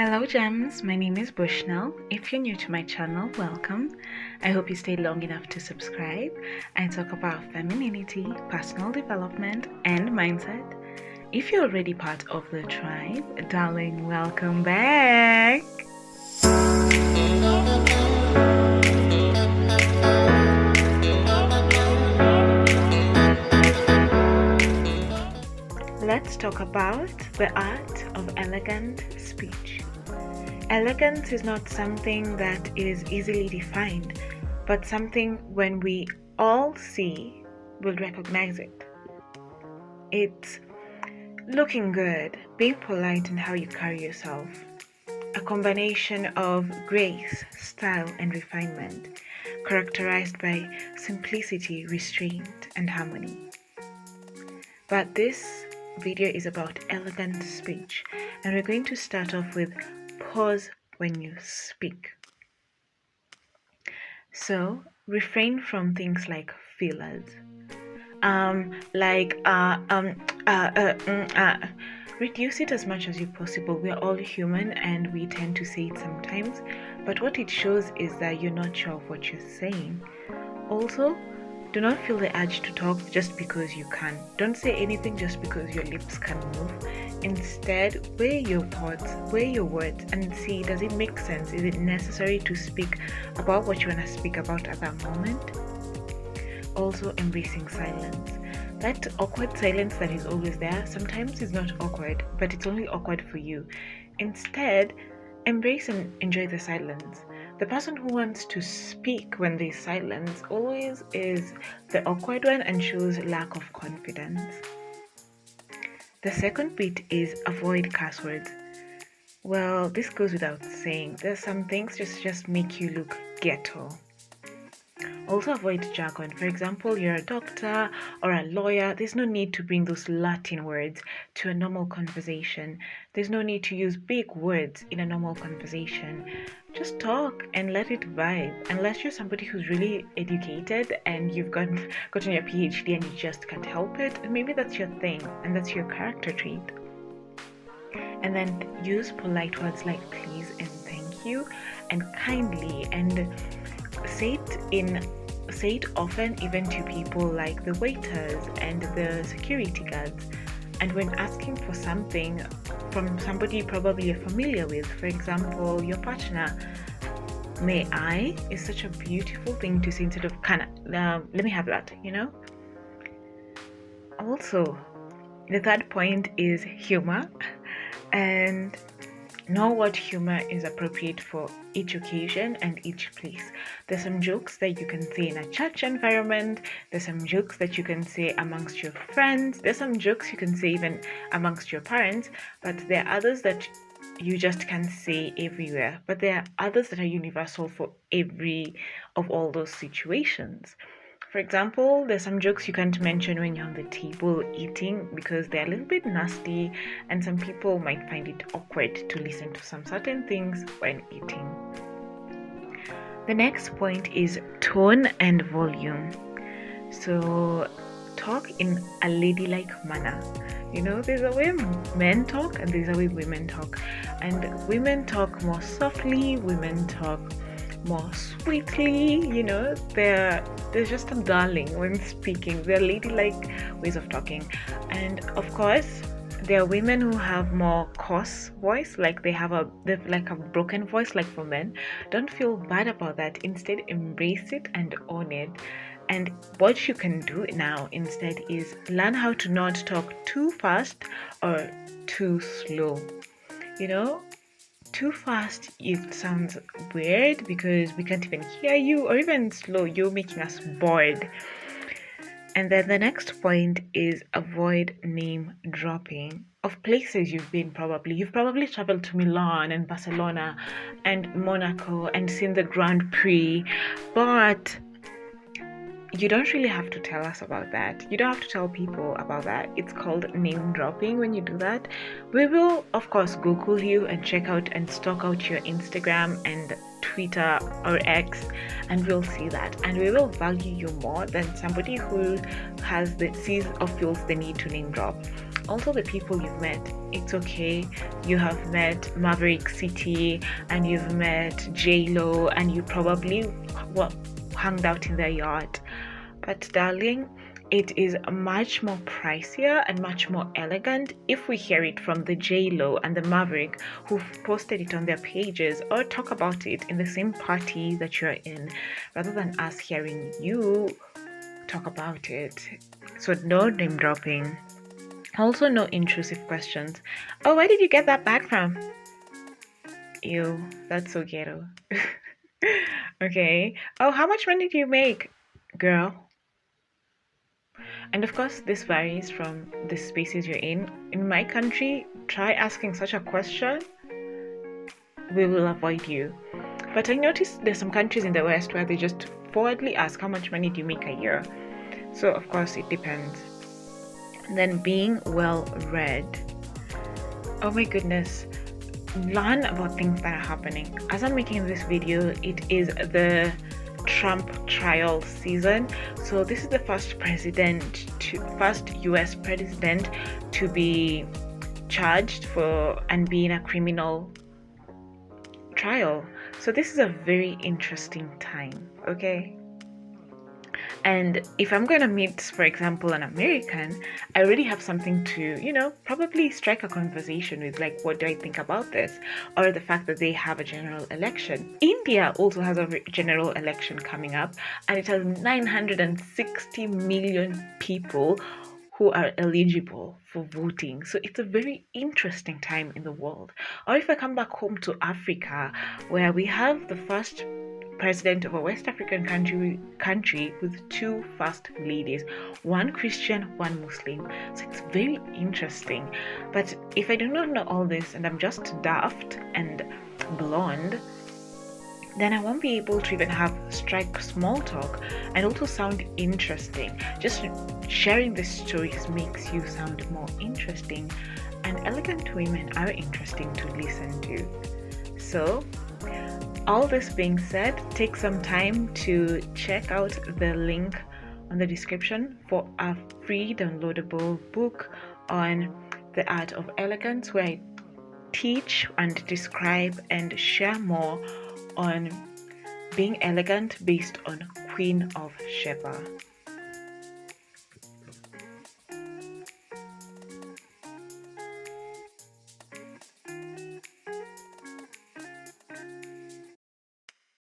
Hello gems, my name is Bushnell. If you're new to my channel, welcome. I hope you stayed long enough to subscribe. I talk about femininity, personal development, and mindset. If you're already part of the tribe, darling, welcome back. Let's talk about the art of elegant speech. Elegance is not something that is easily defined, but something when we all see, we'll recognize it. It's looking good, being polite in how you carry yourself, a combination of grace, style, and refinement, characterized by simplicity, restraint, and harmony. But this video is about elegant speech, and we're going to start off with pause when you speak. So refrain from things like fillers, reduce it as much as you possible. We're all human and we tend to say it sometimes, but what it shows is that you're not sure of what you're saying. Also, do not feel the urge to talk just because you can. Don't say anything just because your lips can move. Instead, weigh your thoughts, weigh your words, and see, does it make sense? Is it necessary to speak about what you want to speak about at that moment? Also, embracing silence. That awkward silence that is always there, sometimes is not awkward, but it's only awkward for you. Instead, embrace and enjoy the silence. The person who wants to speak when there's silence always is the awkward one and shows lack of confidence. The second bit is avoid curse words. Well, this goes without saying. There's some things just make you look ghetto. Also avoid jargon. For example, you're a doctor or a lawyer. There's no need to bring those Latin words to a normal conversation. There's no need to use big words in a normal conversation. Just talk and let it vibe. Unless you're somebody who's really educated and you've gotten your PhD and you just can't help it, maybe that's your thing and that's your character trait. And then use polite words like please and thank you and kindly, and say it often, even to people like the waiters and the security guards. And when asking for something from somebody probably you're familiar with, for example, your partner, may I is such a beautiful thing to say instead of let me have that, Also, the third point is humor, and know what humor is appropriate for each occasion and each place. There's some jokes that you can say in a church environment. There's some jokes that you can say amongst your friends. There's some jokes you can say even amongst your parents, but there are others that you just can't say everywhere. But there are others that are universal for every of all those situations. For example, there's some jokes you can't mention when you're on the table eating because they're a little bit nasty, and some people might find it awkward to listen to some certain things when eating. The next point is tone and volume. So talk in a ladylike manner. There's a way men talk and there's a way women talk. And women talk more softly, women talk more sweetly, they're just a darling when speaking. They're ladylike ways of talking. And of course, there are women who have more coarse voice, like they've like a broken voice like for men. Don't feel bad about that. Instead, embrace it and own it. And what you can do now instead is learn how to not talk too fast or too slow. Too fast, it sounds weird because we can't even hear you, or even slow, you're making us bored. And then the next point is avoid name dropping of places you've been. You've probably traveled to Milan and Barcelona and Monaco and seen the Grand Prix, but you don't really have to tell us about that. You don't have to tell people about that. It's called name dropping when you do that. We will, of course, Google you and check out and stalk out your Instagram and Twitter or X, and we'll see that. And we will value you more than somebody who sees or feels the need to name drop. also the people you've met. It's okay. You have met Maverick City and you've met J-Lo and you probably hung out in their yard. But darling, it is much more pricier and much more elegant if we hear it from the J-Lo and the Maverick who've posted it on their pages or talk about it in the same party that you're in, rather than us hearing you talk about it. So no name dropping. Also no intrusive questions. Oh, where did you get that bag from? Ew, that's so ghetto. Okay. Oh, how much money do you make, girl? And of course, this varies from the spaces you're in. In my country, try asking such a question, we will avoid you. But I noticed there's some countries in the West where they just forwardly ask, how much money do you make a year? So, of course, it depends. Then being well read. Oh my goodness. Learn about things that are happening. As I'm making this video, it is the Trump trial season. So this is the first US president to be charged for and be in a criminal trial. So this is a very interesting time, okay? And if I'm going to meet, for example, an American, I already have something to, probably strike a conversation with, like, what do I think about this? Or the fact that they have a general election. India also has a general election coming up, and it has 960 million people who are eligible for voting. So it's a very interesting time in the world. Or if I come back home to Africa, where we have the first president of a West African country with two first ladies, one Christian, one Muslim. So it's very interesting. But if I do not know all this and I'm just daft and blonde, then I won't be able to even strike small talk and also sound interesting. Just sharing the stories makes you sound more interesting, and elegant women are interesting to listen to. So all this being said, take some time to check out the link on the description for a free downloadable book on the art of elegance, where I teach and describe and share more on being elegant based on Queen of Sheba.